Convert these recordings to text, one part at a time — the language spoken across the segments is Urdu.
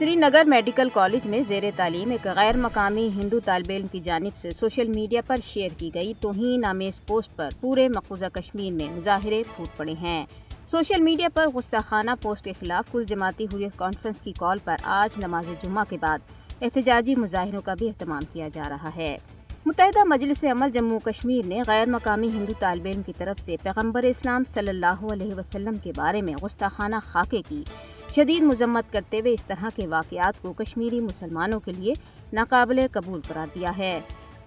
سری نگر میڈیکل کالج میں زیر تعلیم ایک غیر مقامی ہندو طالب علم کی جانب سے سوشل میڈیا پر شیئر کی گئی توہین آمیز پوسٹ پر پورے مقبوضہ کشمیر میں مظاہرے پھوٹ پڑے ہیں۔ سوشل میڈیا پر گستاخانہ پوسٹ کے خلاف کل جماعتی حریت کانفرنس کی کال پر آج نماز جمعہ کے بعد احتجاجی مظاہروں کا بھی اہتمام کیا جا رہا ہے۔ متحدہ مجلس عمل جموں کشمیر نے غیر مقامی ہندو طالب علم کی طرف سے پیغمبر اسلام صلی اللہ علیہ وسلم کے بارے میں گستاخانہ خاکے کی شدید مذمت کرتے ہوئے اس طرح کے واقعات کو کشمیری مسلمانوں کے لیے ناقابل قبول قرار دیا ہے۔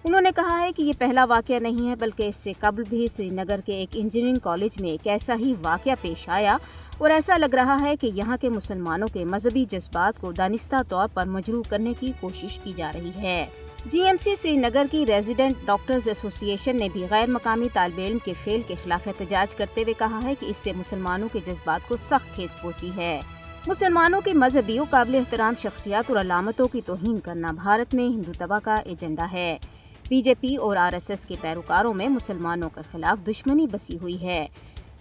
انہوں نے کہا ہے کہ یہ پہلا واقعہ نہیں ہے بلکہ اس سے قبل بھی سری نگر کے ایک انجینئرنگ کالج میں ایک ایسا ہی واقعہ پیش آیا اور ایسا لگ رہا ہے کہ یہاں کے مسلمانوں کے مذہبی جذبات کو دانستہ طور پر مجروح کرنے کی کوشش کی جا رہی ہے۔ جی ایم سی سری نگر کی ریزیڈنٹ ڈاکٹرز ایسوسی ایشن نے بھی غیر مقامی طالب علم کے فعل کے خلاف احتجاج کرتے ہوئے کہا ہے کہ اس سے مسلمانوں کے جذبات کو سخت ٹھیس پہنچی ہے۔ مسلمانوں کی مذہبی و قابل احترام شخصیات اور علامتوں کی توہین کرنا بھارت میں ہندوتوا کا ایجنڈا ہے۔ بی جے پی اور آر ایس ایس کے پیروکاروں میں مسلمانوں کے خلاف دشمنی بسی ہوئی ہے۔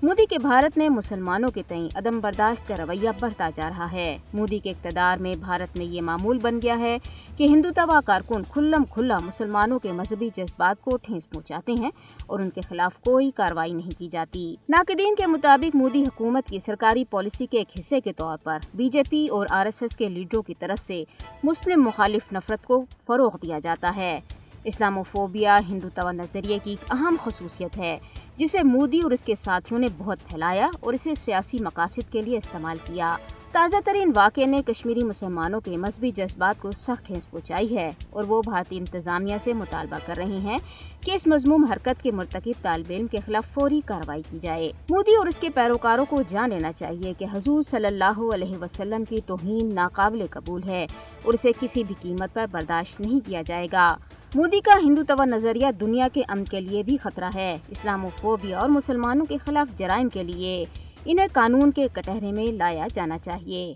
مودی کے بھارت میں مسلمانوں کے تئیں عدم برداشت کا رویہ بڑھتا جا رہا ہے۔ مودی کے اقتدار میں بھارت میں یہ معمول بن گیا ہے کہ ہندوتوا کارکن کھلم کھلا مسلمانوں کے مذہبی جذبات کو ٹھیس پہنچاتے ہیں اور ان کے خلاف کوئی کارروائی نہیں کی جاتی۔ ناقدین کے مطابق مودی حکومت کی سرکاری پالیسی کے ایک حصے کے طور پر بی جے پی اور آر ایس ایس کے لیڈروں کی طرف سے مسلم مخالف نفرت کو فروغ دیا جاتا ہے۔ اسلاموفوبیا ہندوتوا نظریے کی ایک اہم خصوصیت ہے جسے مودی اور اس کے ساتھیوں نے بہت پھیلایا اور اسے سیاسی مقاصد کے لیے استعمال کیا۔ تازہ ترین واقعے نے کشمیری مسلمانوں کے مذہبی جذبات کو سخت ٹھیس پہنچائی ہے اور وہ بھارتی انتظامیہ سے مطالبہ کر رہے ہیں کہ اس مذموم حرکت کے مرتکب طالب علم کے خلاف فوری کارروائی کی جائے۔ مودی اور اس کے پیروکاروں کو جان لینا چاہیے کہ حضور صلی اللہ علیہ وسلم کی توہین ناقابل قبول ہے اور اسے کسی بھی قیمت پر برداشت نہیں کیا جائے گا۔ مودی کا ہندوتوا نظریہ دنیا کے امن کے لیے بھی خطرہ ہے۔ اسلاموفوبیا اور مسلمانوں کے خلاف جرائم کے لیے انہیں قانون کے کٹہرے میں لایا جانا چاہیے۔